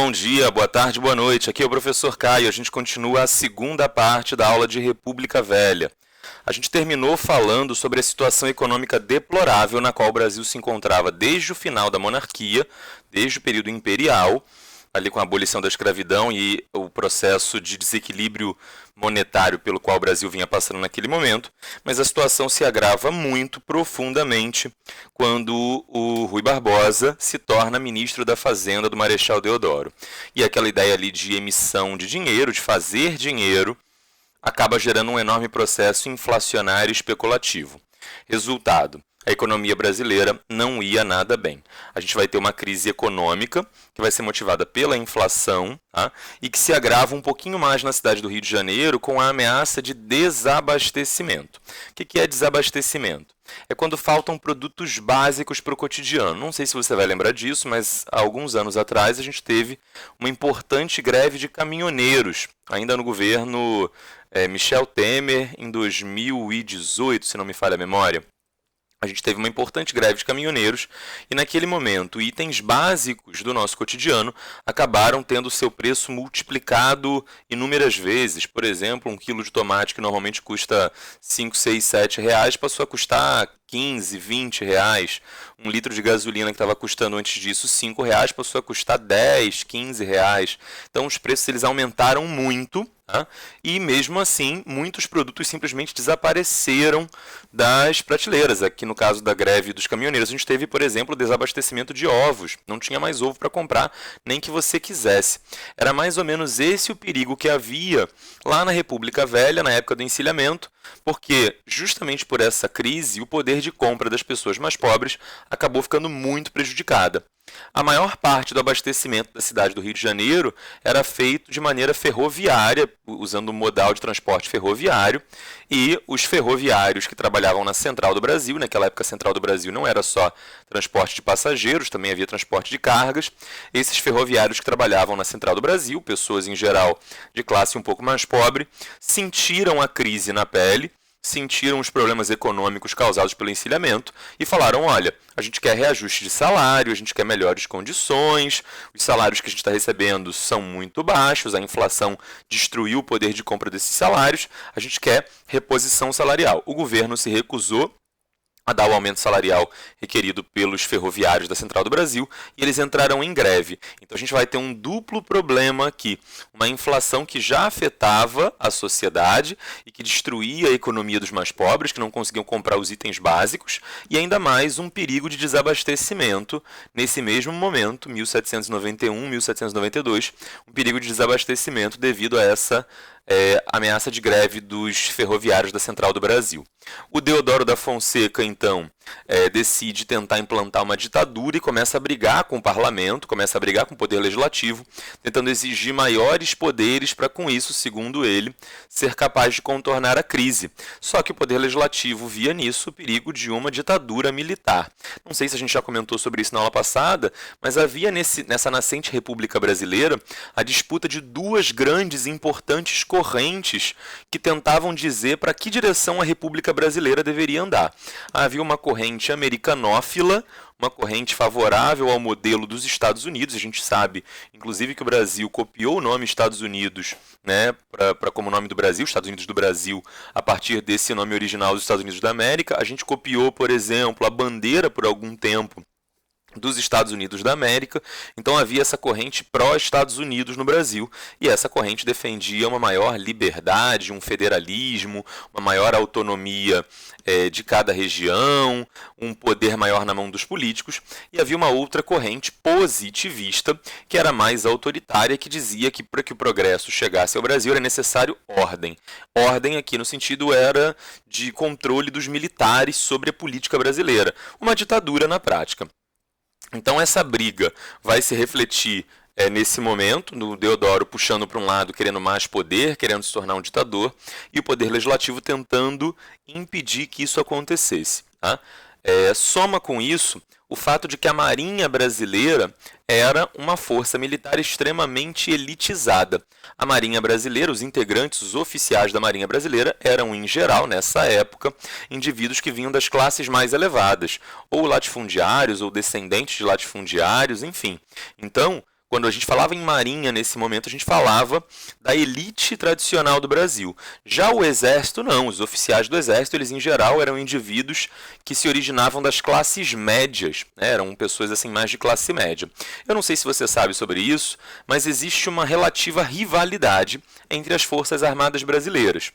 bom dia, boa tarde, boa noite. Aqui é o professor Caio. A gente continua a segunda parte da aula de República Velha. A gente terminou falando sobre a situação econômica deplorável na qual o Brasil se encontrava desde o final da monarquia, desde o período imperial, ali com a abolição da escravidão e o processo de desequilíbrio monetário pelo qual o Brasil vinha passando naquele momento, mas a situação se agrava muito profundamente quando o Rui Barbosa se torna ministro da Fazenda do Marechal Deodoro. E aquela ideia ali de emissão de dinheiro, de fazer dinheiro, acaba gerando um enorme processo inflacionário e especulativo. Resultado: a economia brasileira não ia nada bem. A gente vai ter uma crise econômica que vai ser motivada pela inflação, tá? E que se agrava um pouquinho mais na cidade do Rio de Janeiro com a ameaça de desabastecimento. O que é desabastecimento? É quando faltam produtos básicos para o cotidiano. Não sei se você vai lembrar disso, mas há alguns anos atrás a gente teve uma importante greve de caminhoneiros, ainda no governo Michel Temer, em 2018, se não me falha a memória. A gente teve uma importante greve de caminhoneiros e, naquele momento, itens básicos do nosso cotidiano acabaram tendo seu preço multiplicado inúmeras vezes. Por exemplo, um quilo de tomate que normalmente custa 5, 6, 7 reais passou a custar 15, 20 reais. Um litro de gasolina que estava custando antes disso 5 reais passou a custar 10, 15 reais. Então, os preços eles aumentaram muito. Tá? E mesmo assim, muitos produtos simplesmente desapareceram das prateleiras. Aqui no caso da greve dos caminhoneiros, a gente teve, por exemplo, o desabastecimento de ovos. Não tinha mais ovo para comprar, nem que você quisesse. Era mais ou menos esse o perigo que havia lá na República Velha, na época do encilhamento, porque justamente por essa crise, o poder de compra das pessoas mais pobres acabou ficando muito prejudicada. A maior parte do abastecimento da cidade do Rio de Janeiro era feito de maneira ferroviária, usando o modal de transporte ferroviário, e os ferroviários que trabalhavam na Central do Brasil, naquela época a Central do Brasil não era só transporte de passageiros, também havia transporte de cargas. Esses ferroviários que trabalhavam na Central do Brasil, pessoas em geral de classe um pouco mais pobre, sentiram a crise na pele, sentiram os problemas econômicos causados pelo encilhamento e falaram: olha, a gente quer reajuste de salário, a gente quer melhores condições, os salários que a gente está recebendo são muito baixos, a inflação destruiu o poder de compra desses salários, a gente quer reposição salarial. O governo se recusou a dar o aumento salarial requerido pelos ferroviários da Central do Brasil, e eles entraram em greve. Então a gente vai ter um duplo problema aqui, uma inflação que já afetava a sociedade e que destruía a economia dos mais pobres, que não conseguiam comprar os itens básicos, e ainda mais um perigo de desabastecimento nesse mesmo momento, 1791, 1792, um perigo de desabastecimento devido a essa ameaça de greve dos ferroviários da Central do Brasil. O Deodoro da Fonseca, então, decide tentar implantar uma ditadura e começa a brigar com o parlamento, começa a brigar com o poder legislativo, tentando exigir maiores poderes para, com isso, segundo ele, ser capaz de contornar a crise. Só que o poder legislativo via nisso o perigo de uma ditadura militar. Não sei se a gente já comentou sobre isso na aula passada, mas havia nessa nascente República Brasileira a disputa de duas grandes e importantes correntes que tentavam dizer para que direção a República Brasileira deveria andar. Havia uma corrente americanófila, uma corrente favorável ao modelo dos Estados Unidos. A gente sabe, inclusive, que o Brasil copiou o nome Estados Unidos, né, como nome do Brasil, Estados Unidos do Brasil, a partir desse nome original dos Estados Unidos da América. A gente copiou, por exemplo, a bandeira por algum tempo dos Estados Unidos da América. Então havia essa corrente pró-Estados Unidos no Brasil, e essa corrente defendia uma maior liberdade, um federalismo, uma maior autonomia de cada região, um poder maior na mão dos políticos. E havia uma outra corrente positivista, que era mais autoritária, que dizia que para que o progresso chegasse ao Brasil era necessário ordem. Ordem aqui no sentido era de controle dos militares sobre a política brasileira, uma ditadura na prática. Então essa briga vai se refletir nesse momento, no Deodoro puxando para um lado, querendo mais poder, querendo se tornar um ditador, e o poder legislativo tentando impedir que isso acontecesse. Tá? Soma com isso o fato de que a Marinha brasileira era uma força militar extremamente elitizada. A Marinha brasileira, os integrantes, os oficiais da Marinha brasileira, eram, em geral, nessa época, indivíduos que vinham das classes mais elevadas, ou latifundiários, ou descendentes de latifundiários, enfim. Então, Quando a gente falava em marinha nesse momento, a gente falava da elite tradicional do Brasil. Já o exército não, os oficiais do exército, eles em geral eram indivíduos que se originavam das classes médias, né? Eram pessoas assim mais de classe média. Eu não sei se você sabe sobre isso, mas existe uma relativa rivalidade entre as Forças Armadas brasileiras.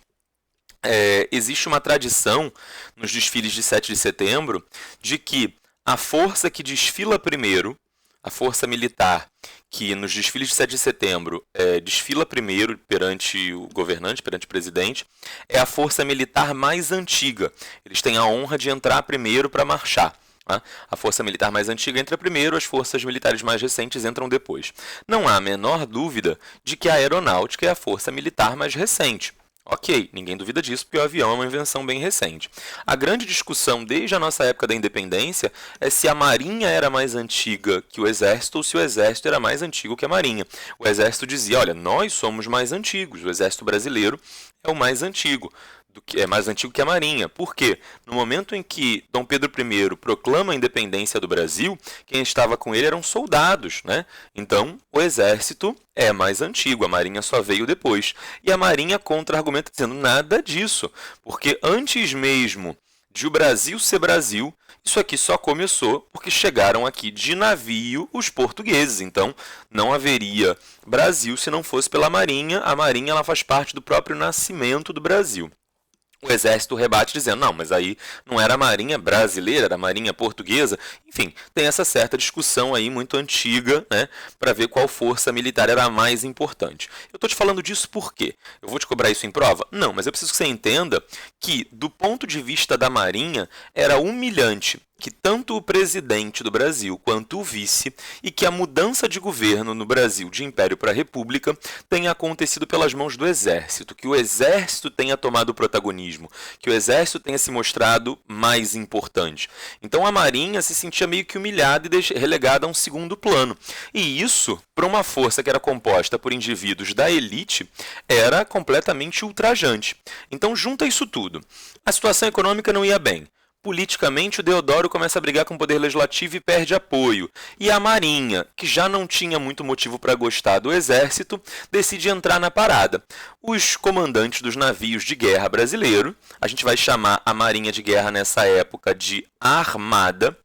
Existe uma tradição nos desfiles de 7 de setembro de que a força que desfila primeiro, a força militar que nos desfiles de 7 de setembro desfila primeiro perante o governante, perante o presidente, é a força militar mais antiga. Eles têm a honra de entrar primeiro para marchar. Tá? A força militar mais antiga entra primeiro, as forças militares mais recentes entram depois. Não há a menor dúvida de que a aeronáutica é a força militar mais recente. Ok, ninguém duvida disso, porque o avião é uma invenção bem recente. A grande discussão desde a nossa época da independência é se a Marinha era mais antiga que o Exército ou se o Exército era mais antigo que a Marinha. O Exército dizia, olha, nós somos mais antigos, o Exército brasileiro é o mais antigo. É mais antigo que a Marinha. Por quê? No momento em que Dom Pedro I proclama a independência do Brasil, quem estava com ele eram soldados, né? Então, o exército é mais antigo, a Marinha só veio depois. E a Marinha contra-argumenta dizendo nada disso, porque antes mesmo de o Brasil ser Brasil, isso aqui só começou porque chegaram aqui de navio os portugueses. Então, não haveria Brasil se não fosse pela Marinha. A Marinha ela faz parte do próprio nascimento do Brasil. O exército rebate dizendo, não, mas aí não era a marinha brasileira, era a marinha portuguesa. Enfim, tem essa certa discussão aí muito antiga, né, para ver qual força militar era a mais importante. Eu estou te falando disso por quê? Eu vou te cobrar isso em prova? Não, mas eu preciso que você entenda que, do ponto de vista da marinha, era humilhante que tanto o presidente do Brasil quanto o vice e que a mudança de governo no Brasil de Império para República tenha acontecido pelas mãos do Exército, que o Exército tenha tomado o protagonismo, que o Exército tenha se mostrado mais importante. Então a Marinha se sentia meio que humilhada e relegada a um segundo plano. E isso, para uma força que era composta por indivíduos da elite, era completamente ultrajante. Então junta isso tudo. A situação econômica não ia bem. Politicamente, o Deodoro começa a brigar com o poder legislativo e perde apoio. E a Marinha, que já não tinha muito motivo para gostar do Exército, decide entrar na parada. Os comandantes dos navios de guerra brasileiro, a gente vai chamar a Marinha de Guerra nessa época de Armada,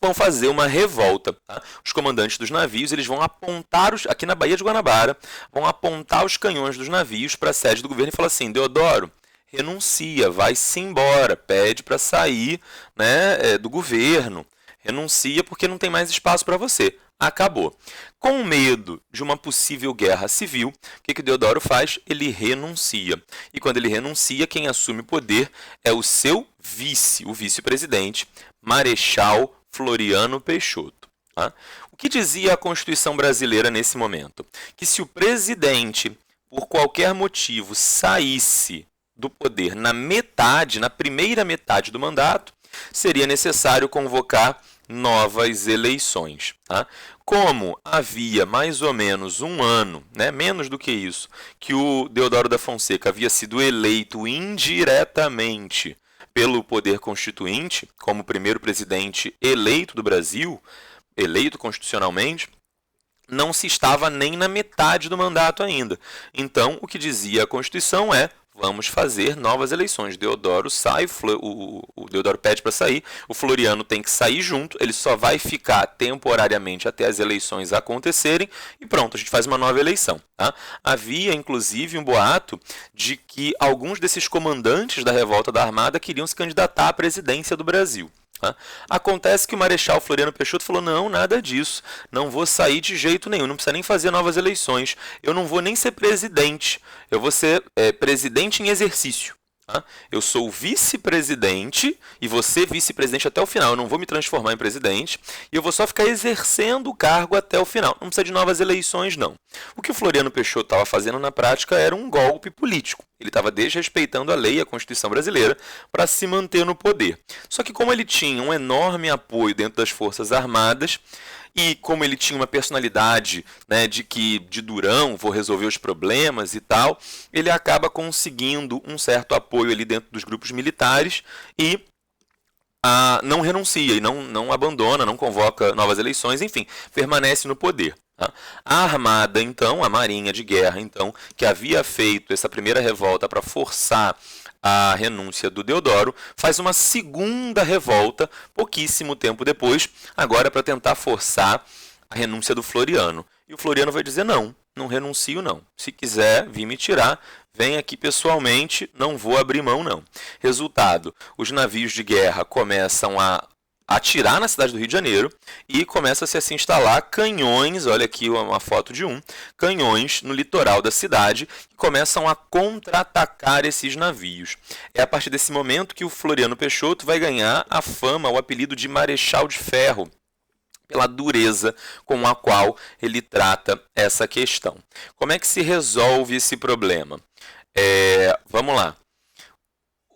vão fazer uma revolta. Tá? Os comandantes dos navios eles vão apontar, aqui na Baía de Guanabara, vão apontar os canhões dos navios para a sede do governo e falar assim, Deodoro, renuncia, vai-se embora, pede para sair, né, do governo, renuncia porque não tem mais espaço para você. Acabou. Com medo de uma possível guerra civil, o que o Deodoro faz? Ele renuncia. E quando ele renuncia, quem assume o poder é o seu vice, o vice-presidente, Marechal Floriano Peixoto. Tá? O que dizia a Constituição brasileira nesse momento? Que se o presidente, por qualquer motivo, saísse do poder na primeira metade do mandato, seria necessário convocar novas eleições. Tá? Como havia mais ou menos um ano, né, menos do que isso, que o Deodoro da Fonseca havia sido eleito indiretamente pelo poder constituinte, como primeiro presidente eleito do Brasil, eleito constitucionalmente, não se estava nem na metade do mandato ainda. Então, o que dizia a Constituição é vamos fazer novas eleições. Deodoro sai, o Deodoro pede para sair, o Floriano tem que sair junto, ele só vai ficar temporariamente até as eleições acontecerem e pronto, a gente faz uma nova eleição. Tá? Havia, inclusive, um boato de que alguns desses comandantes da revolta da Armada queriam se candidatar à presidência do Brasil. Acontece que o Marechal Floriano Peixoto falou, não, nada disso, não vou sair de jeito nenhum, não precisa nem fazer novas eleições, eu não vou nem ser presidente, eu vou ser presidente em exercício. Tá? Eu sou vice-presidente e você vice-presidente até o final. Eu não vou me transformar em presidente e eu vou só ficar exercendo o cargo até o final. Não precisa de novas eleições, não. O que o Floriano Peixoto estava fazendo na prática era um golpe político. Ele estava desrespeitando a lei e a Constituição brasileira para se manter no poder. Só que como ele tinha um enorme apoio dentro das Forças Armadas, e como ele tinha uma personalidade, né, de durão, vou resolver os problemas e tal, ele acaba conseguindo um certo apoio ali dentro dos grupos militares e não renuncia e não abandona, não convoca novas eleições, enfim, permanece no poder. Tá? A Armada, então, a Marinha de Guerra, então, que havia feito essa primeira revolta para forçar a renúncia do Deodoro, faz uma segunda revolta, pouquíssimo tempo depois, agora para tentar forçar a renúncia do Floriano. E o Floriano vai dizer: não, não renuncio não. Se quiser vir me tirar, vem aqui pessoalmente, não vou abrir mão não. Resultado, os navios de guerra começam a atirar na cidade do Rio de Janeiro e começa-se a se instalar canhões, olha aqui uma foto de canhões no litoral da cidade que começam a contra-atacar esses navios. É a partir desse momento que o Floriano Peixoto vai ganhar a fama, o apelido de Marechal de Ferro, pela dureza com a qual ele trata essa questão. Como é que se resolve esse problema? Vamos lá.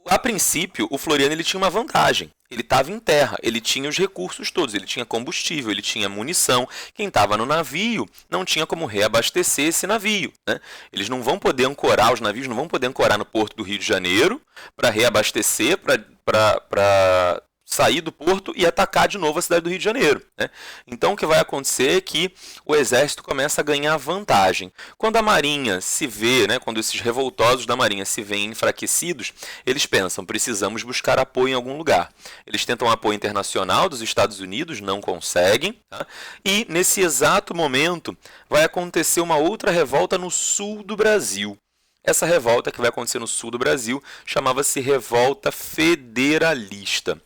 A princípio, o Floriano ele tinha uma vantagem. Ele estava em terra, ele tinha os recursos todos, ele tinha combustível, ele tinha munição. Quem estava no navio não tinha como reabastecer esse navio, né? Eles não vão poder ancorar, os navios não vão poder ancorar no porto do Rio de Janeiro para reabastecer, para sair do porto e atacar de novo a cidade do Rio de Janeiro, né? Então o que vai acontecer é que o exército começa a ganhar vantagem. Quando a Marinha se vê, né, quando esses revoltosos da Marinha se veem enfraquecidos, eles pensam: precisamos buscar apoio em algum lugar. Eles tentam apoio internacional dos Estados Unidos, não conseguem, tá? E nesse exato momento vai acontecer uma outra revolta no sul do Brasil. Essa revolta que vai acontecer no sul do Brasil chamava-se Revolta Federalista,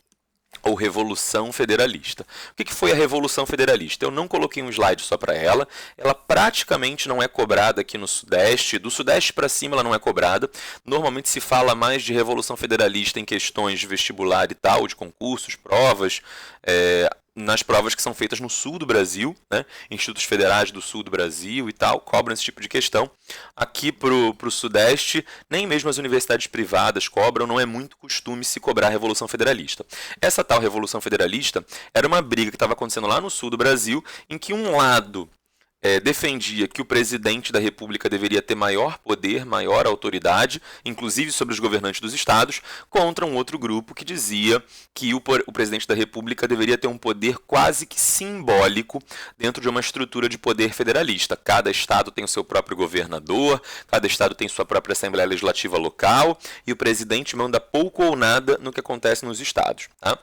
ou Revolução Federalista. O que foi a Revolução Federalista? Eu não coloquei um slide só para ela. Ela praticamente não é cobrada aqui no Sudeste. Do Sudeste para cima ela não é cobrada. Normalmente se fala mais de Revolução Federalista em questões de vestibular e tal, de concursos, provas, nas provas que são feitas no sul do Brasil, né? Institutos federais do sul do Brasil e tal, cobram esse tipo de questão. Aqui pro Sudeste, nem mesmo as universidades privadas cobram, não é muito costume se cobrar a Revolução Federalista. Essa tal Revolução Federalista era uma briga que estava acontecendo lá no sul do Brasil, em que um lado defendia que o presidente da República deveria ter maior poder, maior autoridade, inclusive sobre os governantes dos estados, contra um outro grupo que dizia que o presidente da República deveria ter um poder quase que simbólico dentro de uma estrutura de poder federalista. Cada estado tem o seu próprio governador, cada estado tem sua própria Assembleia Legislativa local, e o presidente manda pouco ou nada no que acontece nos estados, tá?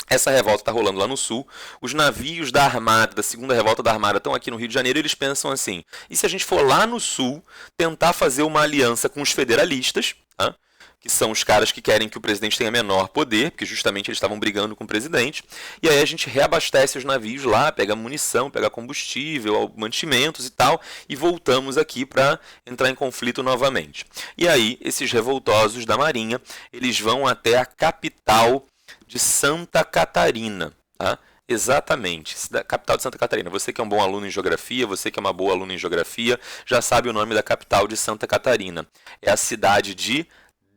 Essa revolta está rolando lá no sul. Os navios da Armada, da segunda revolta da Armada, estão aqui no Rio de Janeiro e eles pensam assim: e se a gente for lá no sul tentar fazer uma aliança com os federalistas, tá? Que são os caras que querem que o presidente tenha menor poder, porque justamente eles estavam brigando com o presidente, e aí a gente reabastece os navios lá, pega munição, pega combustível, mantimentos e tal, e voltamos aqui para entrar em conflito novamente. E aí esses revoltosos da Marinha, eles vão até a capital de Santa Catarina, tá? Exatamente, capital de Santa Catarina. Você que é um bom aluno em geografia, você que é uma boa aluna em geografia, já sabe o nome da capital de Santa Catarina. É a cidade de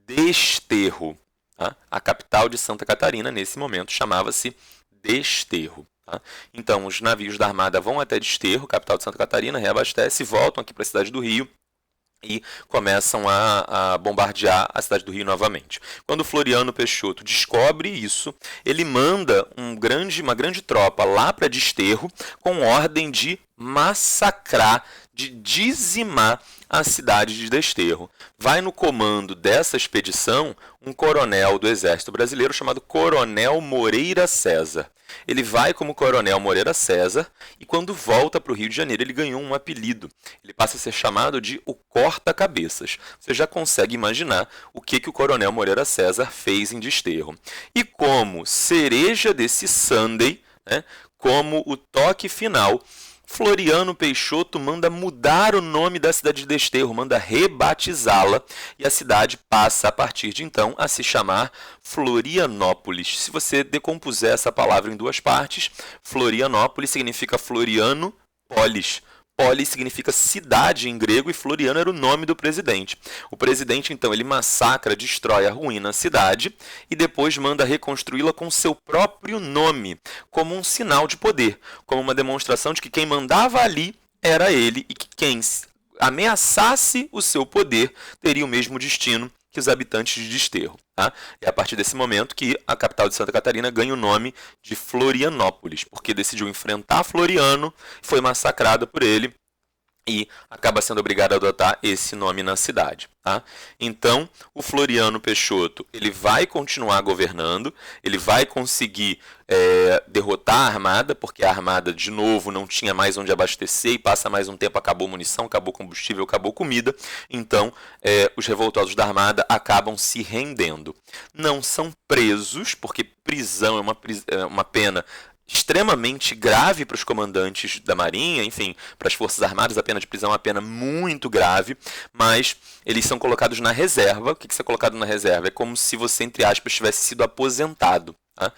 Desterro, tá? A capital de Santa Catarina, nesse momento, chamava-se Desterro. Tá? Então, os navios da Armada vão até Desterro, capital de Santa Catarina, reabastecem, voltam aqui para a cidade do Rio e começam a bombardear a cidade do Rio novamente. Quando o Floriano Peixoto descobre isso, ele manda uma grande tropa lá para Desterro com ordem de massacrar, de dizimar a cidade de Desterro. Vai no comando dessa expedição um coronel do Exército Brasileiro chamado Coronel Moreira César. Ele vai como Coronel Moreira César e quando volta para o Rio de Janeiro ele ganhou um apelido. Ele passa a ser chamado de o Corta-Cabeças. Você já consegue imaginar o que o Coronel Moreira César fez em Desterro. E como cereja desse sundae, né, como o toque final, Floriano Peixoto manda mudar o nome da cidade de Desterro, manda rebatizá-la e a cidade passa a partir de então a se chamar Florianópolis. Se você decompuser essa palavra em duas partes, Florianópolis significa Floriano Polis. Polis significa cidade em grego e Floriano era o nome do presidente. O presidente, então, ele massacra, destrói, arruína a cidade e depois manda reconstruí-la com seu próprio nome, como um sinal de poder, como uma demonstração de que quem mandava ali era ele e que quem ameaçasse o seu poder teria o mesmo destino que os habitantes de Desterro. Tá? É a partir desse momento que a capital de Santa Catarina ganha o nome de Florianópolis, porque decidiu enfrentar Floriano, foi massacrada por ele e acaba sendo obrigado a adotar esse nome na cidade. Tá? Então, o Floriano Peixoto ele vai continuar governando, ele vai conseguir derrotar a armada, porque a armada, de novo, não tinha mais onde abastecer e passa mais um tempo, acabou munição, acabou combustível, acabou comida. Então, os revoltosos da armada acabam se rendendo. Não são presos, porque prisão é uma pena extremamente grave para os comandantes da Marinha, enfim, para as Forças Armadas, a pena de prisão é uma pena muito grave, mas eles são colocados na reserva. O que é colocado na reserva? É como se você, entre aspas, tivesse sido aposentado. Tá?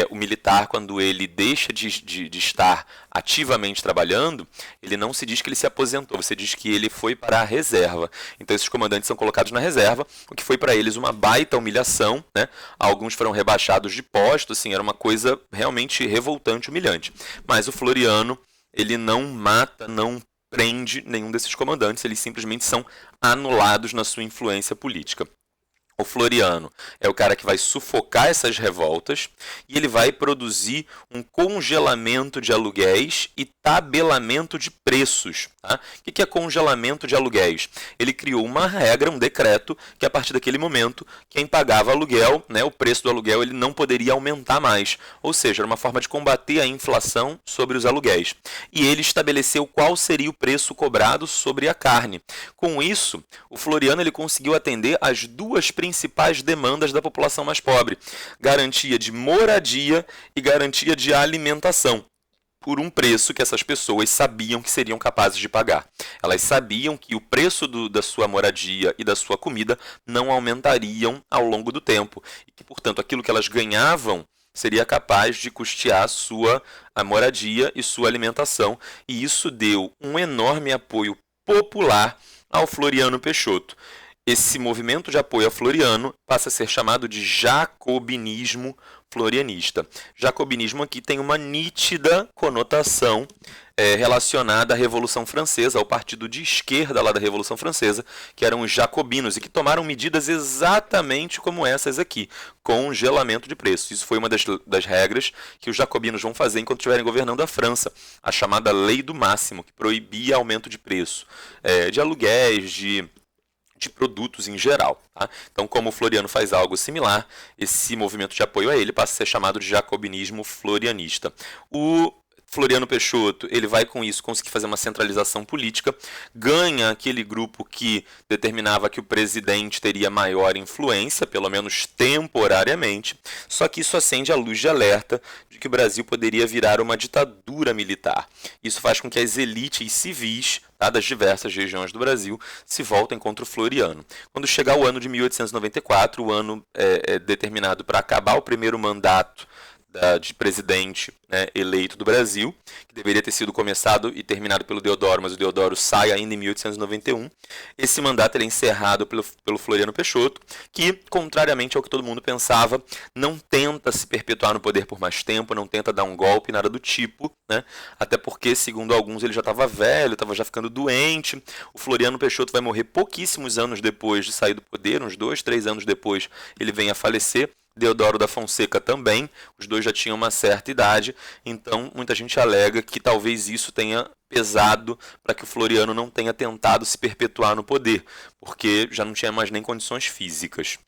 O militar, quando ele deixa de estar ativamente trabalhando, ele não se diz que ele se aposentou, você diz que ele foi para a reserva. Então esses comandantes são colocados na reserva, o que foi para eles uma baita humilhação, né? Alguns foram rebaixados de posto, assim, era uma coisa realmente revoltante, humilhante. Mas o Floriano, ele não mata, não prende nenhum desses comandantes, eles simplesmente são anulados na sua influência política. O Floriano é o cara que vai sufocar essas revoltas e ele vai produzir um congelamento de aluguéis e tabelamento de preços. Tá? O que é congelamento de aluguéis? Ele criou uma regra, um decreto, que a partir daquele momento, quem pagava aluguel, né, o preço do aluguel, ele não poderia aumentar mais. Ou seja, era uma forma de combater a inflação sobre os aluguéis. E ele estabeleceu qual seria o preço cobrado sobre a carne. Com isso, o Floriano ele conseguiu atender as duas principais demandas da população mais pobre: garantia de moradia e garantia de alimentação, por um preço que essas pessoas sabiam que seriam capazes de pagar. Elas sabiam que o preço da sua moradia e da sua comida não aumentariam ao longo do tempo e que, portanto, aquilo que elas ganhavam seria capaz de custear a moradia e sua alimentação. E isso deu um enorme apoio popular ao Floriano Peixoto. Esse movimento de apoio a Floriano passa a ser chamado de jacobinismo florianista. Jacobinismo aqui tem uma nítida conotação relacionada à Revolução Francesa, ao partido de esquerda lá da Revolução Francesa, que eram os jacobinos, e que tomaram medidas exatamente como essas aqui, congelamento de preços. Isso foi uma das regras que os jacobinos vão fazer enquanto estiverem governando a França, a chamada Lei do Máximo, que proibia aumento de preço, de aluguéis, de produtos em geral. Tá? Então, como o Floriano faz algo similar, esse movimento de apoio a ele passa a ser chamado de jacobinismo florianista. O Floriano Peixoto ele vai com isso conseguir fazer uma centralização política, ganha aquele grupo que determinava que o presidente teria maior influência, pelo menos temporariamente, só que isso acende a luz de alerta de que o Brasil poderia virar uma ditadura militar. Isso faz com que as elites civis, tá, das diversas regiões do Brasil se voltem contra o Floriano. Quando chegar o ano de 1894, o ano determinado para acabar o primeiro mandato de presidente, né, eleito do Brasil, que deveria ter sido começado e terminado pelo Deodoro, mas o Deodoro sai ainda em 1891. Esse mandato é encerrado pelo Floriano Peixoto, que, contrariamente ao que todo mundo pensava, não tenta se perpetuar no poder por mais tempo, não tenta dar um golpe, nada do tipo, né? Até porque, segundo alguns, ele já estava velho, estava já ficando doente. O Floriano Peixoto vai morrer pouquíssimos anos depois de sair do poder, uns 2, 3 anos depois ele vem a falecer. Deodoro da Fonseca também, os dois já tinham uma certa idade, então muita gente alega que talvez isso tenha pesado para que o Floriano não tenha tentado se perpetuar no poder, porque já não tinha mais nem condições físicas.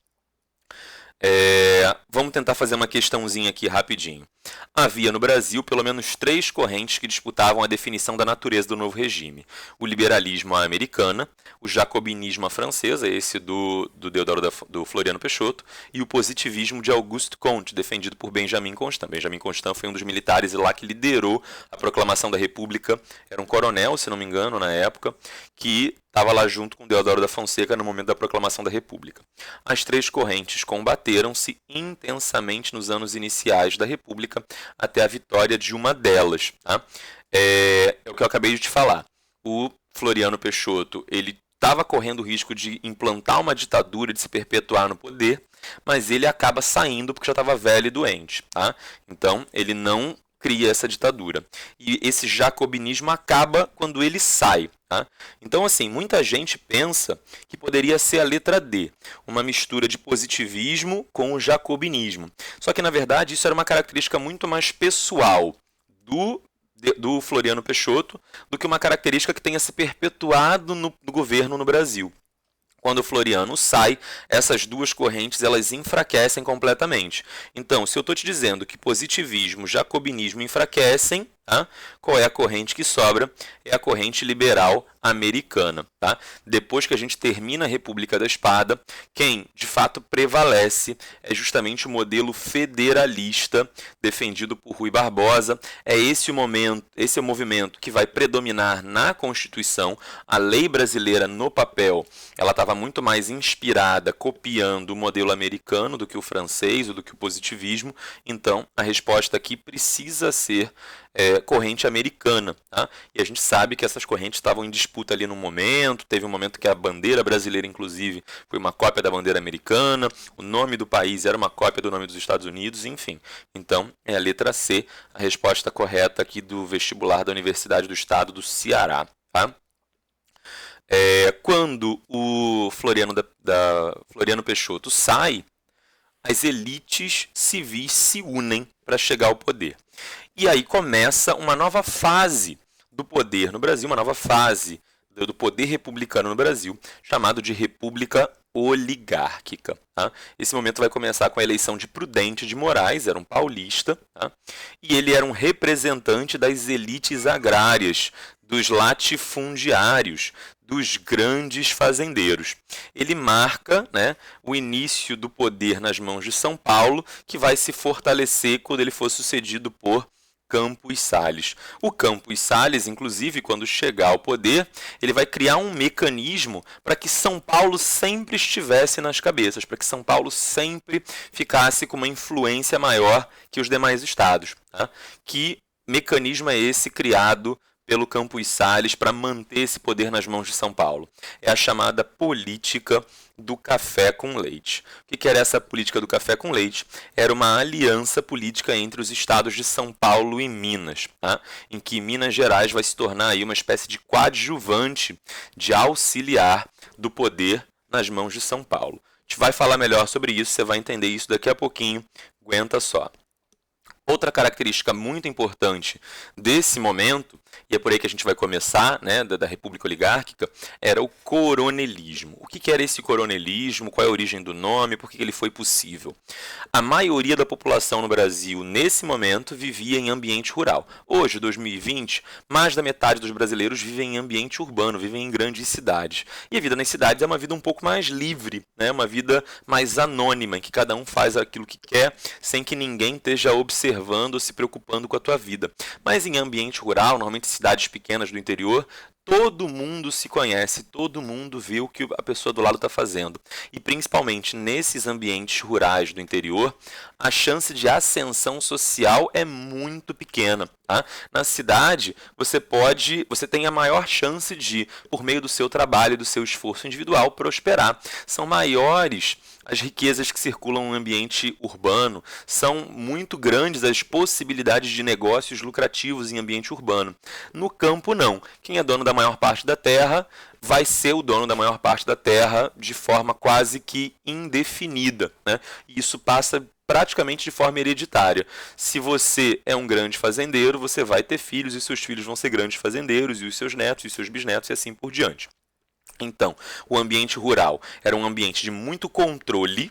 Vamos tentar fazer uma questãozinha aqui rapidinho. Havia no Brasil pelo menos 3 correntes que disputavam a definição da natureza do novo regime: o liberalismo à americana, o jacobinismo à francesa, esse do Deodoro do Floriano Peixoto, e o positivismo de Auguste Comte, defendido por Benjamin Constant. Benjamin Constant foi um dos militares lá que liderou a proclamação da República, era um coronel, se não me engano, na época, que estava lá junto com Deodoro da Fonseca no momento da proclamação da República. As 3 correntes combateram-se intensamente nos anos iniciais da República até a vitória de uma delas. Tá? É o que eu acabei de te falar. O Floriano Peixoto ele estava correndo o risco de implantar uma ditadura, de se perpetuar no poder, mas ele acaba saindo porque já estava velho e doente. Tá? Então, ele não cria essa ditadura. E esse jacobinismo acaba quando ele sai. Tá? Então, assim, muita gente pensa que poderia ser a letra D, uma mistura de positivismo com o jacobinismo. Só que, na verdade, isso era uma característica muito mais pessoal do Floriano Peixoto do que uma característica que tenha se perpetuado no governo no Brasil. Quando o Floriano sai, essas duas correntes elas enfraquecem completamente. Então, se eu estou te dizendo que positivismo e jacobinismo enfraquecem, tá? Qual é a corrente que sobra? É a corrente liberal americana. Tá? Depois que a gente termina a República da Espada, quem de fato prevalece é justamente o modelo federalista defendido por Rui Barbosa. É esse o movimento que vai predominar na Constituição. A lei brasileira no papel, ela estava muito mais inspirada, copiando o modelo americano do que o francês ou do que o positivismo. Então, a resposta aqui precisa ser corrente americana. Tá? E a gente sabe que essas correntes estavam em disputa ali no momento. Teve um momento que a bandeira brasileira, inclusive, foi uma cópia da bandeira americana. O nome do país era uma cópia do nome dos Estados Unidos, enfim. Então, é a letra C, a resposta correta aqui do vestibular da Universidade do Estado do Ceará. Tá? Quando o Floriano Peixoto sai, as elites civis se unem para chegar ao poder. E aí começa uma nova fase do poder no Brasil, uma nova fase do poder republicano no Brasil, chamado de República Oligárquica. Tá? Esse momento vai começar com a eleição de Prudente de Moraes, era um paulista, tá? E ele era um representante das elites agrárias, dos latifundiários, dos grandes fazendeiros. Ele marca, né, o início do poder nas mãos de São Paulo, que vai se fortalecer quando ele for sucedido por Campos Salles. O Campos Salles, inclusive, quando chegar ao poder, ele vai criar um mecanismo para que São Paulo sempre estivesse nas cabeças, para que São Paulo sempre ficasse com uma influência maior que os demais estados. Tá? Que mecanismo é esse criado pelo Campos Salles para manter esse poder nas mãos de São Paulo? É a chamada política do café com leite. O que era essa política do café com leite? Era uma aliança política entre os estados de São Paulo e Minas, tá? Em que Minas Gerais vai se tornar aí uma espécie de coadjuvante, de auxiliar do poder nas mãos de São Paulo. A gente vai falar melhor sobre isso, você vai entender isso daqui a pouquinho. Aguenta só. Outra característica muito importante desse momento, e é por aí que a gente vai começar, né, da República Oligárquica, era o coronelismo. O que era esse coronelismo? Qual é a origem do nome? Por que ele foi possível? A maioria da população no Brasil, nesse momento, vivia em ambiente rural. Hoje, 2020, mais da metade dos brasileiros vivem em ambiente urbano, vivem em grandes cidades. E a vida nas cidades é uma vida um pouco mais livre, né, uma vida mais anônima, em que cada um faz aquilo que quer, sem que ninguém esteja observando ou se preocupando com a tua vida. Mas em ambiente rural, normalmente cidades pequenas do interior, todo mundo se conhece, todo mundo vê o que a pessoa do lado está fazendo. E principalmente nesses ambientes rurais do interior, a chance de ascensão social é muito pequena. Tá? Na cidade, você tem a maior chance de, por meio do seu trabalho e do seu esforço individual, prosperar. São maiores as riquezas que circulam no ambiente urbano, são muito grandes as possibilidades de negócios lucrativos em ambiente urbano. No campo, não. Quem é dono da maior parte da terra vai ser o dono da maior parte da terra de forma quase que indefinida, né? E isso passa praticamente de forma hereditária. Se você é um grande fazendeiro, você vai ter filhos e seus filhos vão ser grandes fazendeiros, e os seus netos e seus bisnetos e assim por diante. Então, o ambiente rural era um ambiente de muito controle,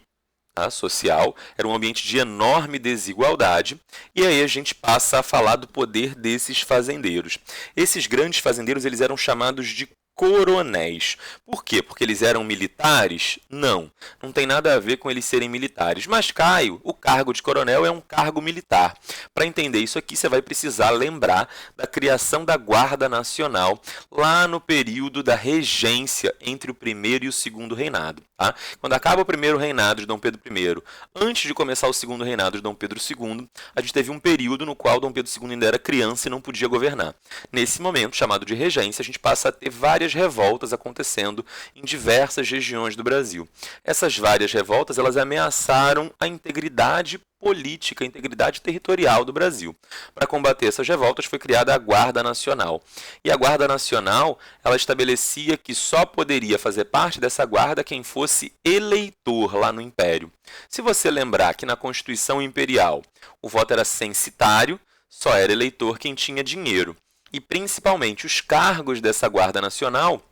tá, social, era um ambiente de enorme desigualdade, e aí a gente passa a falar do poder desses fazendeiros. Esses grandes fazendeiros eles eram chamados de coronéis. Por quê? Porque eles eram militares? Não, não tem nada a ver com eles serem militares. Mas, Caio, o cargo de coronel é um cargo militar. Para entender isso aqui, você vai precisar lembrar da criação da Guarda Nacional lá no período da regência entre o primeiro e o segundo reinado. Tá? Quando acaba o primeiro reinado de Dom Pedro I, antes de começar o segundo reinado de Dom Pedro II, a gente teve um período no qual Dom Pedro II ainda era criança e não podia governar. Nesse momento, chamado de regência, a gente passa a ter várias revoltas acontecendo em diversas regiões do Brasil. Essas várias revoltas elas ameaçaram a integridade política, a integridade territorial do Brasil. Para combater essas revoltas foi criada a Guarda Nacional. E a Guarda Nacional, ela estabelecia que só poderia fazer parte dessa guarda quem fosse eleitor lá no Império. Se você lembrar que na Constituição Imperial o voto era censitário, só era eleitor quem tinha dinheiro. E principalmente os cargos dessa Guarda Nacional,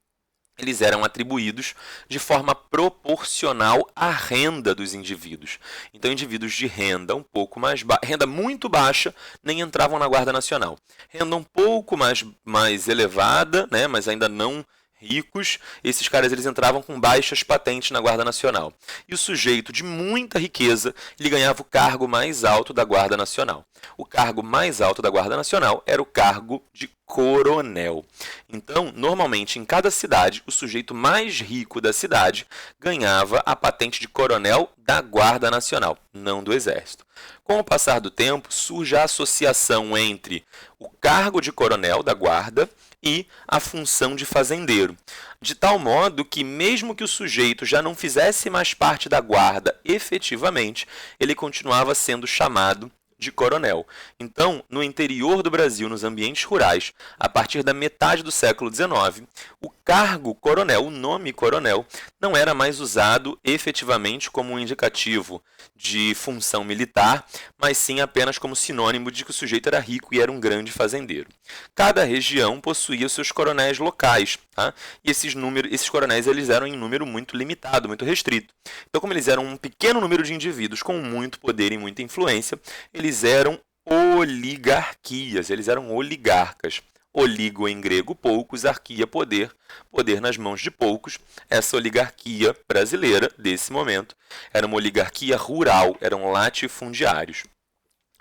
eles eram atribuídos de forma proporcional à renda dos indivíduos. Então, indivíduos de renda um pouco mais renda muito baixa nem entravam na Guarda Nacional. Renda um pouco mais elevada, né, mas ainda não ricos, esses caras eles entravam com baixas patentes na Guarda Nacional. E o sujeito de muita riqueza, ele ganhava o cargo mais alto da Guarda Nacional. O cargo mais alto da Guarda Nacional era o cargo de coronel. Então, normalmente, em cada cidade, o sujeito mais rico da cidade ganhava a patente de coronel da Guarda Nacional, não do Exército. Com o passar do tempo, surge a associação entre o cargo de coronel da Guarda e a função de fazendeiro, de tal modo que, mesmo que o sujeito já não fizesse mais parte da guarda efetivamente, ele continuava sendo chamado de coronel. Então, no interior do Brasil, nos ambientes rurais, a partir da metade do século XIX, o cargo coronel, o nome coronel, não era mais usado efetivamente como um indicativo de função militar, mas sim apenas como sinônimo de que o sujeito era rico e era um grande fazendeiro. Cada região possuía seus coronéis locais, tá? E esses coronéis eles eram em número muito limitado, muito restrito. Então, como eles eram um pequeno número de indivíduos com muito poder e muita influência, eles eram oligarquias, eles eram oligarcas. Oligo em grego, poucos, arquia, poder, poder nas mãos de poucos. Essa oligarquia brasileira, desse momento, era uma oligarquia rural, eram latifundiários.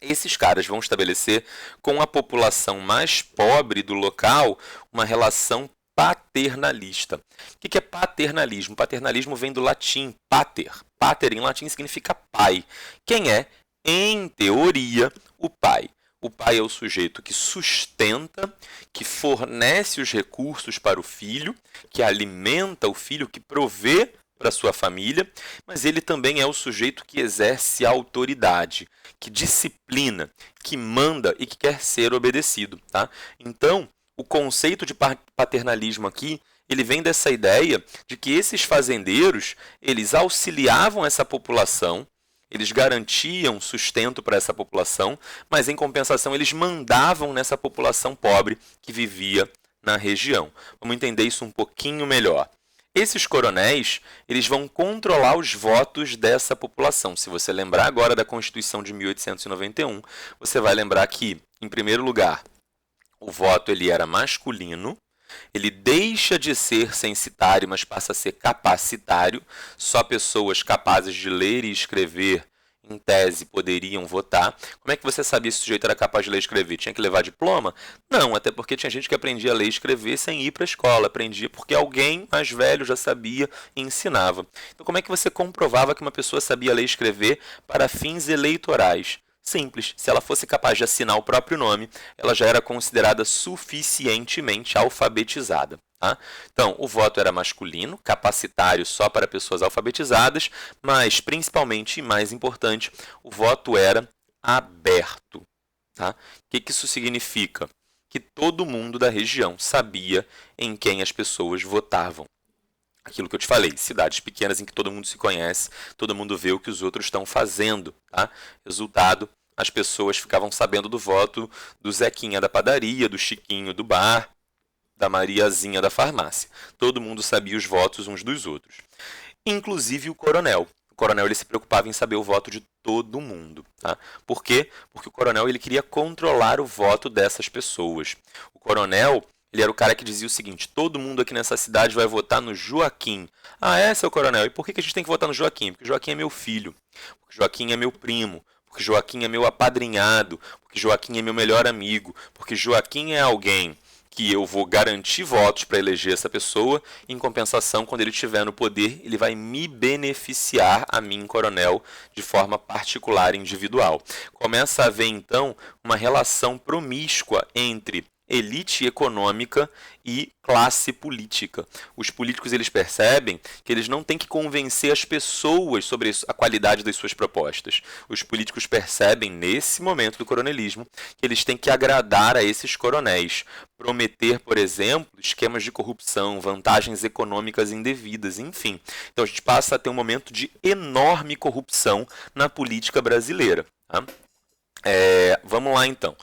Esses caras vão estabelecer com a população mais pobre do local uma relação paternalista. O que é paternalismo? Paternalismo vem do latim pater. Pater em latim significa pai. Quem é, em teoria, o pai? O pai é o sujeito que sustenta, que fornece os recursos para o filho, que alimenta o filho, que provê para sua família, mas ele também é o sujeito que exerce a autoridade, que disciplina, que manda e que quer ser obedecido, tá? Então, o conceito de paternalismo aqui, ele vem dessa ideia de que esses fazendeiros, eles auxiliavam essa população, eles garantiam sustento para essa população, mas em compensação eles mandavam nessa população pobre que vivia na região. Vamos entender isso um pouquinho melhor. Esses coronéis, eles vão controlar os votos dessa população. Se você lembrar agora da Constituição de 1891, você vai lembrar que, em primeiro lugar, o voto ele era masculino, ele deixa de ser censitário, mas passa a ser capacitário. Só pessoas capazes de ler e escrever, em tese, poderiam votar. Como é que você sabia se o sujeito era capaz de ler e escrever? Tinha que levar diploma? Não, até porque tinha gente que aprendia a ler e escrever sem ir para a escola. Aprendia porque alguém mais velho já sabia e ensinava. Então, como é que você comprovava que uma pessoa sabia ler e escrever para fins eleitorais? Simples, se ela fosse capaz de assinar o próprio nome, ela já era considerada suficientemente alfabetizada. Tá? Então, o voto era masculino, capacitário só para pessoas alfabetizadas, mas, principalmente e mais importante, o voto era aberto. Tá? O que isso significa? Que todo mundo da região sabia em quem as pessoas votavam. Aquilo que eu te falei, cidades pequenas em que todo mundo se conhece, todo mundo vê o que os outros estão fazendo. Tá? Resultado, as pessoas ficavam sabendo do voto do Zequinha da padaria, do Chiquinho do bar, da Mariazinha da farmácia. Todo mundo sabia os votos uns dos outros. Inclusive o coronel. O coronel ele se preocupava em saber o voto de todo mundo. Tá? Por quê? Porque o coronel ele queria controlar o voto dessas pessoas. O coronel ele era o cara que dizia o seguinte: todo mundo aqui nessa cidade vai votar no Joaquim. Ah, é, seu coronel? E por que a gente tem que votar no Joaquim? Porque Joaquim é meu filho, porque Joaquim é meu primo, porque Joaquim é meu apadrinhado, porque Joaquim é meu melhor amigo, porque Joaquim é alguém que eu vou garantir votos para eleger essa pessoa, em compensação, quando ele estiver no poder, ele vai me beneficiar, a mim, coronel, de forma particular e individual. Começa a haver, então, uma relação promíscua entre elite econômica e classe política. Os políticos eles percebem que eles não têm que convencer as pessoas sobre a qualidade das suas propostas. Os políticos percebem, nesse momento do coronelismo, que eles têm que agradar a esses coronéis, prometer, por exemplo, esquemas de corrupção, vantagens econômicas indevidas, enfim. Então a gente passa a ter um momento de enorme corrupção na política brasileira. Tá? Vamos lá então.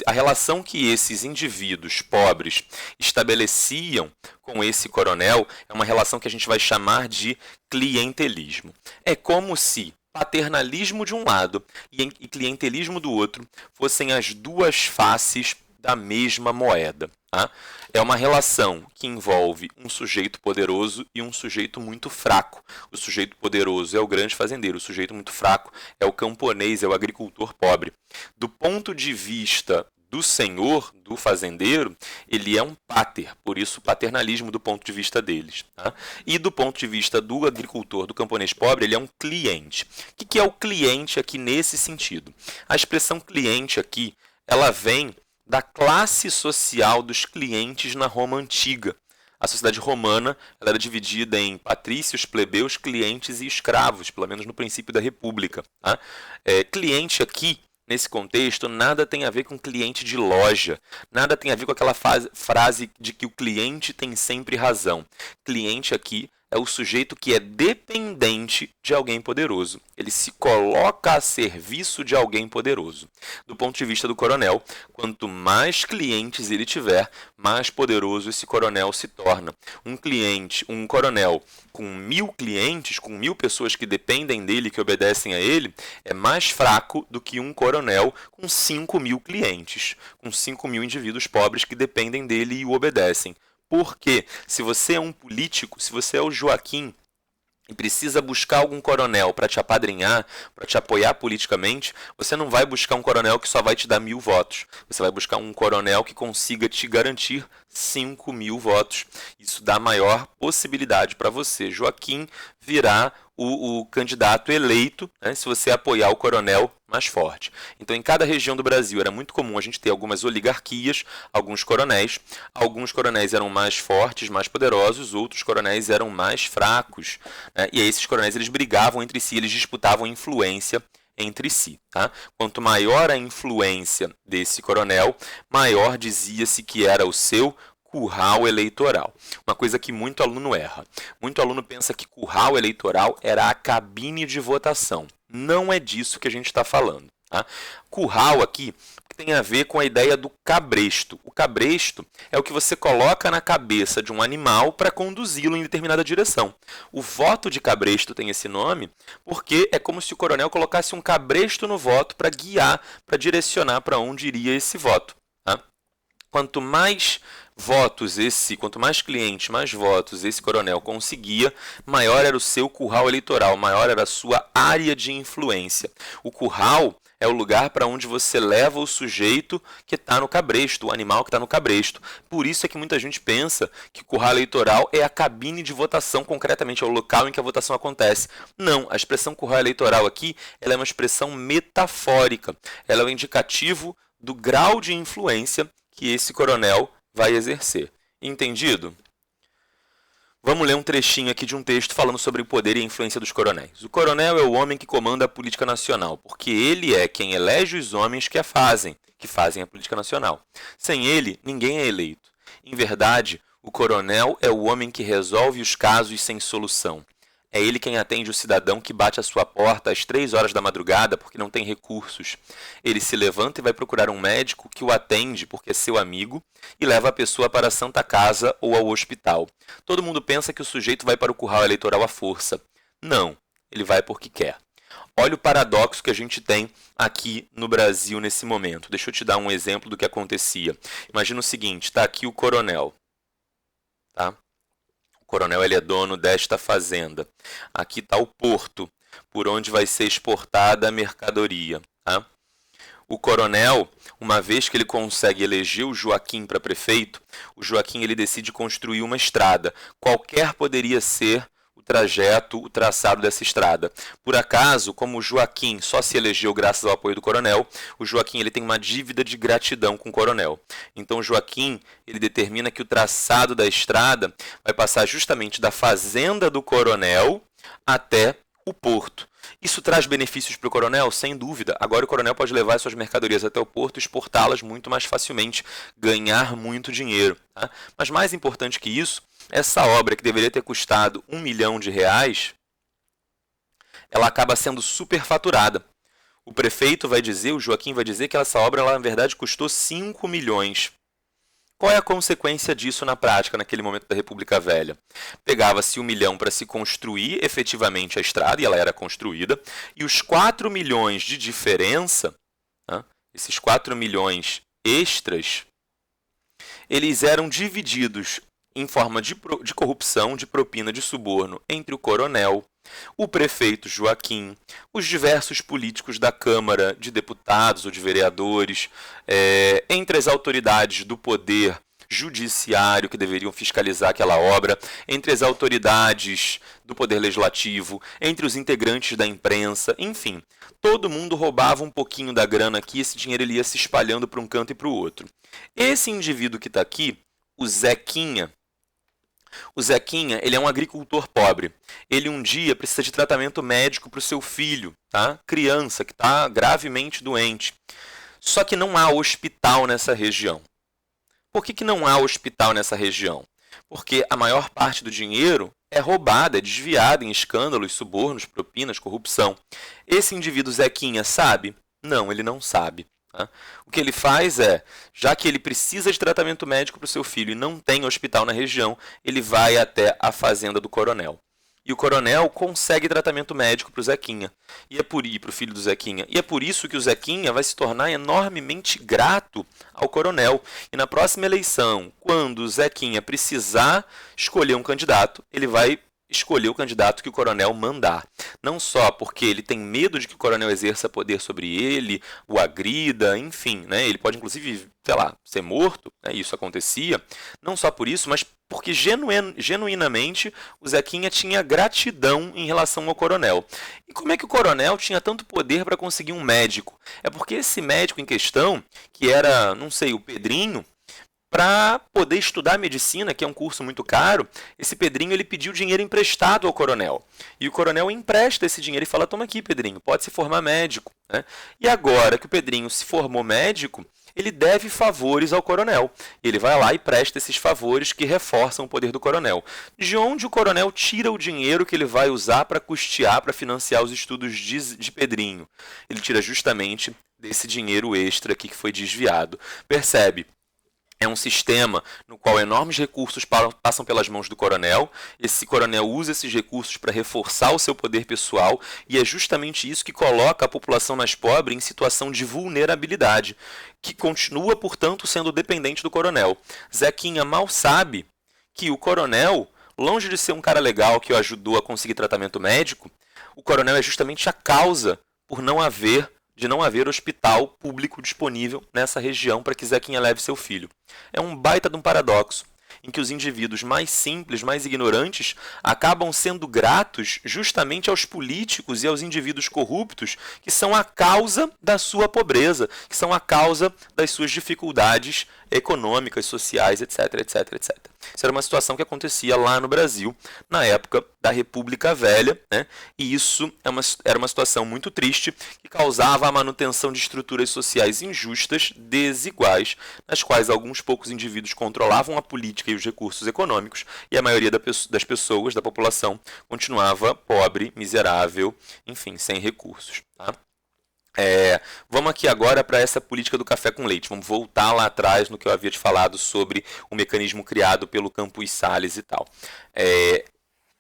A relação que esses indivíduos pobres estabeleciam com esse coronel é uma relação que a gente vai chamar de clientelismo. É como se paternalismo de um lado e clientelismo do outro fossem as duas faces da mesma moeda. Tá? É uma relação que envolve um sujeito poderoso e um sujeito muito fraco. O sujeito poderoso é o grande fazendeiro, o sujeito muito fraco é o camponês, é o agricultor pobre. Do ponto de vista do senhor, do fazendeiro, ele é um pater, por isso o paternalismo do ponto de vista deles. Tá? E do ponto de vista do agricultor, do camponês pobre, ele é um cliente. O que é o cliente aqui nesse sentido? A expressão cliente aqui, ela vem da classe social dos clientes na Roma antiga. A sociedade romana ela era dividida em patrícios, plebeus, clientes e escravos, pelo menos no princípio da República. Tá? Cliente aqui, nesse contexto, nada tem a ver com cliente de loja, nada tem a ver com aquela frase de que o cliente tem sempre razão. Cliente aqui é o sujeito que é dependente de alguém poderoso. Ele se coloca a serviço de alguém poderoso. Do ponto de vista do coronel, quanto mais clientes ele tiver, mais poderoso esse coronel se torna. Um coronel com 1000 clientes, com 1000 pessoas que dependem dele, que obedecem a ele, é mais fraco do que um coronel com 5.000 clientes, com 5.000 indivíduos pobres que dependem dele e o obedecem. Porque se você é um político, se você é o Joaquim e precisa buscar algum coronel para te apadrinhar, para te apoiar politicamente, você não vai buscar um coronel que só vai te dar 1000 votos. Você vai buscar um coronel que consiga te garantir 5.000 votos. Isso dá maior possibilidade para você, Joaquim, virar o candidato eleito, né, se você apoiar o coronel mais forte. Então, em cada região do Brasil era muito comum a gente ter algumas oligarquias, alguns coronéis. Alguns coronéis eram mais fortes, mais poderosos, outros coronéis eram mais fracos. Né? E aí esses coronéis eles brigavam entre si, eles disputavam influência entre si. Tá? Quanto maior a influência desse coronel, maior dizia-se que era o seu curral eleitoral. Uma coisa que muito aluno erra. Muito aluno pensa que curral eleitoral era a cabine de votação. Não é disso que a gente está falando. Tá? Curral aqui tem a ver com a ideia do cabresto. O cabresto é o que você coloca na cabeça de um animal para conduzi-lo em determinada direção. O voto de cabresto tem esse nome porque é como se o coronel colocasse um cabresto no voto para guiar, para direcionar para onde iria esse voto. Tá? Quanto mais clientes, mais votos esse coronel conseguia, maior era o seu curral eleitoral, maior era a sua área de influência. O curral é o lugar para onde você leva o sujeito que está no cabresto, o animal que está no cabresto. Por isso é que muita gente pensa que o curral eleitoral é a cabine de votação, concretamente é o local em que a votação acontece. Não, a expressão curral eleitoral aqui ela é uma expressão metafórica. Ela é o indicativo do grau de influência que esse coronel vai exercer. Entendido? Vamos ler um trechinho aqui de um texto falando sobre o poder e a influência dos coronéis. O coronel é o homem que comanda a política nacional, porque ele é quem elege os homens que fazem a política nacional. Sem ele, ninguém é eleito. Em verdade, o coronel é o homem que resolve os casos sem solução. É ele quem atende o cidadão que bate à sua porta às 3 horas da madrugada porque não tem recursos. Ele se levanta e vai procurar um médico que o atende porque é seu amigo e leva a pessoa para a Santa Casa ou ao hospital. Todo mundo pensa que o sujeito vai para o curral eleitoral à força. Não, ele vai porque quer. Olha o paradoxo que a gente tem aqui no Brasil nesse momento. Deixa eu te dar um exemplo do que acontecia. Imagina o seguinte, está aqui o coronel. Tá? O coronel ele é dono desta fazenda. Aqui está o porto, por onde vai ser exportada a mercadoria. Tá? O coronel, uma vez que ele consegue eleger o Joaquim para prefeito, o Joaquim ele decide construir uma estrada. Qualquer poderia ser o trajeto, o traçado dessa estrada. Por acaso, como o Joaquim só se elegeu graças ao apoio do coronel, o Joaquim ele tem uma dívida de gratidão com o coronel. Então o Joaquim ele determina que o traçado da estrada vai passar justamente da fazenda do coronel até o porto. Isso traz benefícios para o coronel? Sem dúvida. Agora o coronel pode levar suas mercadorias até o porto e exportá-las muito mais facilmente, ganhar muito dinheiro. Tá? Mas mais importante que isso, essa obra que deveria ter custado R$1 milhão, ela acaba sendo superfaturada. O prefeito vai dizer, o Joaquim vai dizer que essa obra, ela, na verdade, custou 5 milhões. Qual é a consequência disso na prática, naquele momento da República Velha? Pegava-se 1 milhão para se construir efetivamente a estrada, e ela era construída, e os 4 milhões de diferença, né, esses 4 milhões extras, eles eram divididos em forma de corrupção, de propina, de suborno entre o coronel, o prefeito Joaquim, os diversos políticos da Câmara de Deputados ou de vereadores, entre as autoridades do poder judiciário que deveriam fiscalizar aquela obra, entre as autoridades do poder legislativo, entre os integrantes da imprensa, enfim. Todo mundo roubava um pouquinho da grana aqui, esse dinheiro ele ia se espalhando para um canto e para o outro. Esse indivíduo que está aqui, o Zequinha, ele é um agricultor pobre. Ele um dia precisa de tratamento médico para o seu filho, tá? Criança que está gravemente doente. Só que não há hospital nessa região. Por que não há hospital nessa região? Porque a maior parte do dinheiro é roubada, é desviada em escândalos, subornos, propinas, corrupção. Esse indivíduo Zequinha sabe? Não, ele não sabe. O que ele faz é, já que ele precisa de tratamento médico para o seu filho e não tem hospital na região, ele vai até a fazenda do coronel. E o coronel consegue tratamento médico para o Zequinha, e para o filho do Zequinha. E é por isso que o Zequinha vai se tornar enormemente grato ao coronel. E na próxima eleição, quando o Zequinha precisar escolher um candidato, ele vai escolher o candidato que o coronel mandar. Não só porque ele tem medo de que o coronel exerça poder sobre ele, o agrida, enfim, né? Ele pode inclusive, sei lá, ser morto, né? Isso acontecia. Não só por isso, mas porque genuinamente o Zequinha tinha gratidão em relação ao coronel. E como é que o coronel tinha tanto poder para conseguir um médico? É porque esse médico em questão, que era, não sei, o Pedrinho, para poder estudar medicina, que é um curso muito caro, esse Pedrinho ele pediu dinheiro emprestado ao coronel. E o coronel empresta esse dinheiro e fala, toma aqui, Pedrinho, pode se formar médico. Né? E agora que o Pedrinho se formou médico, ele deve favores ao coronel. Ele vai lá e presta esses favores que reforçam o poder do coronel. De onde o coronel tira o dinheiro que ele vai usar para custear, para financiar os estudos de Pedrinho? Ele tira justamente desse dinheiro extra aqui que foi desviado. Percebe? É um sistema no qual enormes recursos passam pelas mãos do coronel. Esse coronel usa esses recursos para reforçar o seu poder pessoal e é justamente isso que coloca a população mais pobre em situação de vulnerabilidade, que continua, portanto, sendo dependente do coronel. Zequinha mal sabe que o coronel, longe de ser um cara legal que o ajudou a conseguir tratamento médico, o coronel é justamente a causa de não haver hospital público disponível nessa região para que Zequinha leve seu filho. É um baita de um paradoxo, em que os indivíduos mais simples, mais ignorantes, acabam sendo gratos justamente aos políticos e aos indivíduos corruptos que são a causa da sua pobreza, que são a causa das suas dificuldades econômicas, sociais, etc, etc, etc. Isso era uma situação que acontecia lá no Brasil, na época da República Velha, né? E isso era uma situação muito triste, que causava a manutenção de estruturas sociais injustas, desiguais, nas quais alguns poucos indivíduos controlavam a política e os recursos econômicos, e a maioria das pessoas, da população, continuava pobre, miserável, enfim, sem recursos. Tá? Vamos aqui agora para essa política do café com leite. Vamos voltar lá atrás no que eu havia te falado sobre o mecanismo criado pelo Campos Salles e tal.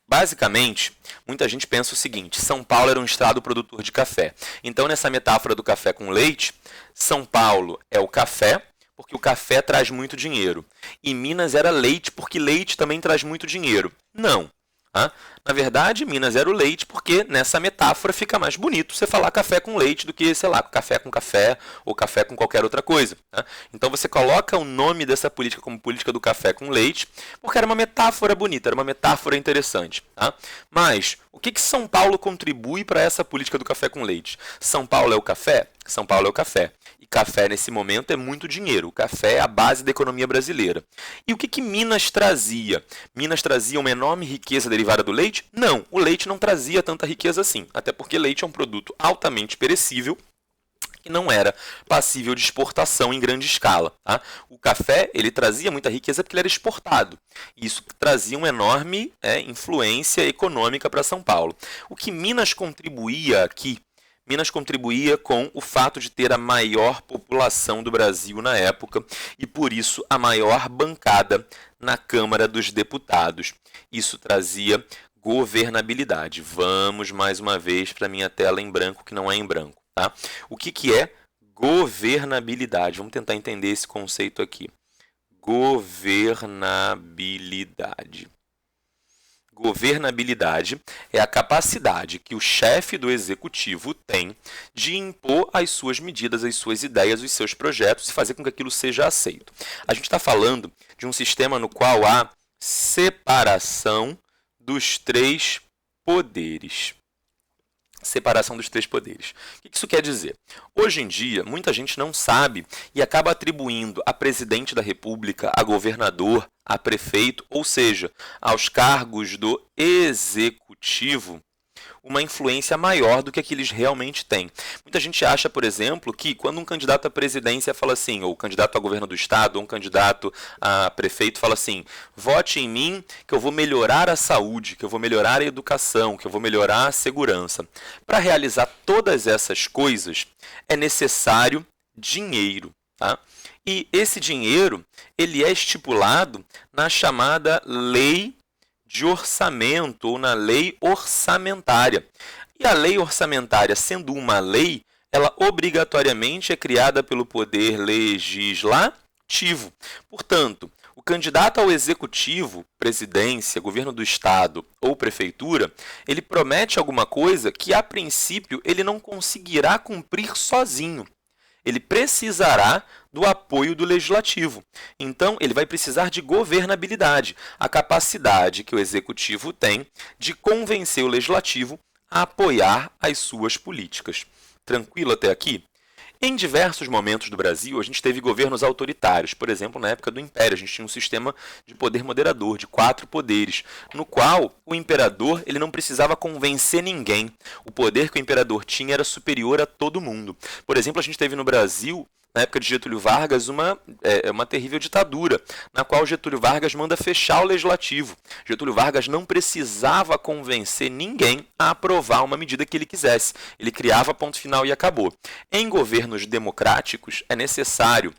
Basicamente, muita gente pensa o seguinte: São Paulo era um estado produtor de café. Então, nessa metáfora do café com leite, São Paulo é o café, porque o café traz muito dinheiro. E Minas era leite, porque leite também traz muito dinheiro. Não. Tá? Na verdade, Minas era o leite, porque nessa metáfora fica mais bonito você falar café com leite do que, sei lá, café com café ou café com qualquer outra coisa. Tá? Então você coloca o nome dessa política como política do café com leite, porque era uma metáfora bonita, era uma metáfora interessante. Tá? Mas o que São Paulo contribui para essa política do café com leite? São Paulo é o café? São Paulo é o café. E café, nesse momento, é muito dinheiro. O café é a base da economia brasileira. E o que Minas trazia? Minas trazia uma enorme riqueza derivada do leite? Não, o leite não trazia tanta riqueza assim. Até porque leite é um produto altamente perecível que não era passível de exportação em grande escala. Tá? O café ele trazia muita riqueza porque ele era exportado. Isso trazia uma enorme influência econômica para São Paulo. O que Minas contribuía aqui? Minas contribuía com o fato de ter a maior população do Brasil na época e, por isso, a maior bancada na Câmara dos Deputados. Isso trazia governabilidade. Vamos mais uma vez para a minha tela em branco, que não é em branco. Tá? O que é governabilidade? Vamos tentar entender esse conceito aqui. Governabilidade. Governabilidade é a capacidade que o chefe do executivo tem de impor as suas medidas, as suas ideias, os seus projetos e fazer com que aquilo seja aceito. A gente está falando de um sistema no qual há separação dos três poderes. Separação dos três poderes. O que isso quer dizer? Hoje em dia, muita gente não sabe e acaba atribuindo a presidente da República, a governador, a prefeito, ou seja, aos cargos do executivo, uma influência maior do que eles realmente têm. Muita gente acha, por exemplo, que quando um candidato à presidência fala assim, ou candidato a governo do estado, ou um candidato a prefeito fala assim, vote em mim que eu vou melhorar a saúde, que eu vou melhorar a educação, que eu vou melhorar a segurança. Para realizar todas essas coisas, é necessário dinheiro. Tá? E esse dinheiro ele é estipulado na chamada lei de orçamento ou na lei orçamentária. E a lei orçamentária, sendo uma lei, ela obrigatoriamente é criada pelo poder legislativo. Portanto, o candidato ao executivo, presidência, governo do estado ou prefeitura, ele promete alguma coisa que, a princípio, ele não conseguirá cumprir sozinho. Ele precisará do apoio do legislativo. Então, ele vai precisar de governabilidade, a capacidade que o executivo tem de convencer o legislativo a apoiar as suas políticas. Tranquilo até aqui? Em diversos momentos do Brasil, a gente teve governos autoritários. Por exemplo, na época do Império, a gente tinha um sistema de poder moderador, de 4 poderes, no qual o imperador ele não precisava convencer ninguém. O poder que o imperador tinha era superior a todo mundo. Por exemplo, a gente teve no Brasil, na época de Getúlio Vargas, uma terrível ditadura, na qual Getúlio Vargas manda fechar o legislativo. Getúlio Vargas não precisava convencer ninguém a aprovar uma medida que ele quisesse. Ele criava ponto final e acabou. Em governos democráticos, é necessário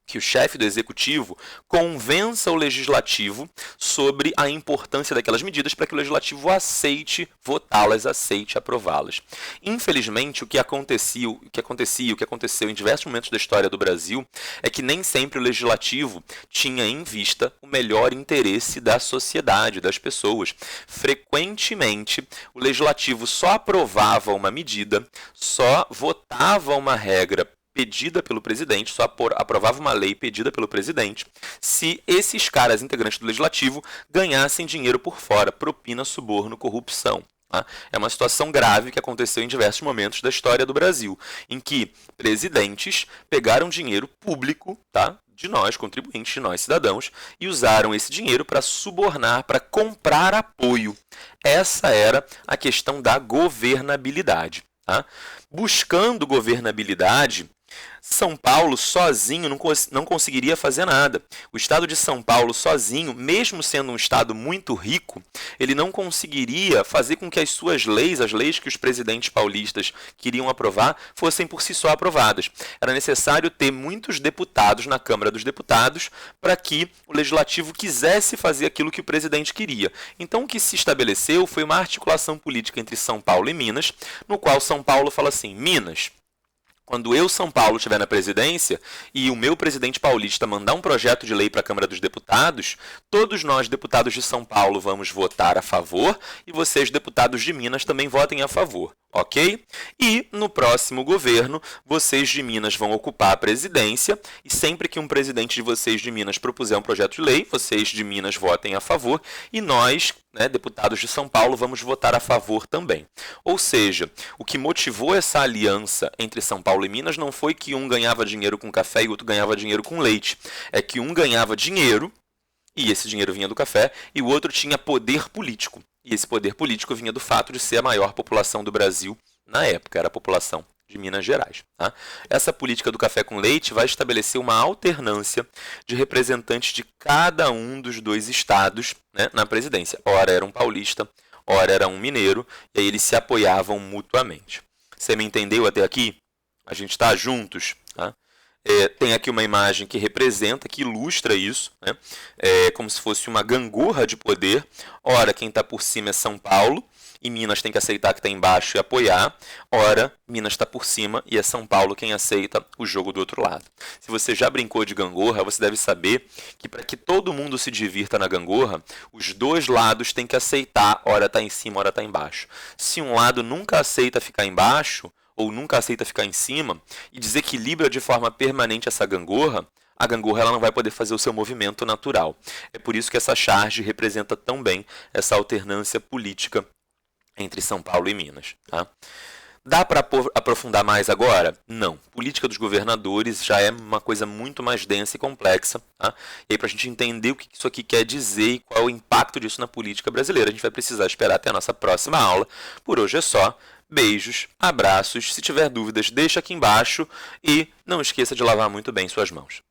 que o chefe do executivo convença o legislativo sobre a importância daquelas medidas para que o legislativo aceite votá-las, aceite aprová-las. Infelizmente, o que aconteceu em diversos momentos da história do Brasil é que nem sempre o legislativo tinha em vista o melhor interesse da sociedade, das pessoas. Frequentemente, o legislativo só aprovava uma medida, só votava uma regra pedida pelo presidente, só aprovava uma lei pedida pelo presidente, se esses caras integrantes do legislativo ganhassem dinheiro por fora, propina, suborno, corrupção. Tá? É uma situação grave que aconteceu em diversos momentos da história do Brasil, em que presidentes pegaram dinheiro público, tá? De nós, contribuintes, de nós, cidadãos, e usaram esse dinheiro para subornar, para comprar apoio. Essa era a questão da governabilidade. Tá? Buscando governabilidade, São Paulo sozinho não conseguiria fazer nada. O estado de São Paulo sozinho, mesmo sendo um estado muito rico, ele não conseguiria fazer com que as suas leis, as leis que os presidentes paulistas queriam aprovar, fossem por si só aprovadas. Era necessário ter muitos deputados na Câmara dos Deputados para que o legislativo quisesse fazer aquilo que o presidente queria. Então, o que se estabeleceu foi uma articulação política entre São Paulo e Minas, no qual São Paulo fala assim, Minas, Quando eu, São Paulo, estiver na presidência e o meu presidente paulista mandar um projeto de lei para a Câmara dos Deputados, todos nós, deputados de São Paulo, vamos votar a favor e vocês, deputados de Minas, também votem a favor, ok? E no próximo governo, vocês de Minas vão ocupar a presidência e sempre que um presidente de vocês de Minas propuser um projeto de lei, vocês de Minas votem a favor e nós, deputados de São Paulo, vamos votar a favor também. Ou seja, o que motivou essa aliança entre São Paulo e Minas não foi que um ganhava dinheiro com café e o outro ganhava dinheiro com leite. É que um ganhava dinheiro, e esse dinheiro vinha do café, e o outro tinha poder político. E esse poder político vinha do fato de ser a maior população do Brasil na época, era a população de Minas Gerais. Tá? Essa política do café com leite vai estabelecer uma alternância de representantes de cada um dos dois estados, na presidência. Ora era um paulista, ora era um mineiro, e aí eles se apoiavam mutuamente. Você me entendeu até aqui? A gente está juntos. Tá? Tem aqui uma imagem que representa, que ilustra isso, como se fosse uma gangorra de poder. Ora, quem está por cima é São Paulo, e Minas tem que aceitar que está embaixo e apoiar. Ora, Minas está por cima e é São Paulo quem aceita o jogo do outro lado. Se você já brincou de gangorra, você deve saber que para que todo mundo se divirta na gangorra, os dois lados têm que aceitar, ora está em cima, ora está embaixo. Se um lado nunca aceita ficar embaixo, ou nunca aceita ficar em cima, e desequilibra de forma permanente essa gangorra, a gangorra ela não vai poder fazer o seu movimento natural. É por isso que essa charge representa tão bem essa alternância política entre São Paulo e Minas. Tá? Dá para aprofundar mais agora? Não. Política dos governadores já é uma coisa muito mais densa e complexa. Tá? E aí, para a gente entender o que isso aqui quer dizer e qual é o impacto disso na política brasileira, a gente vai precisar esperar até a nossa próxima aula. Por hoje é só. Beijos, abraços. Se tiver dúvidas, deixa aqui embaixo e não esqueça de lavar muito bem suas mãos.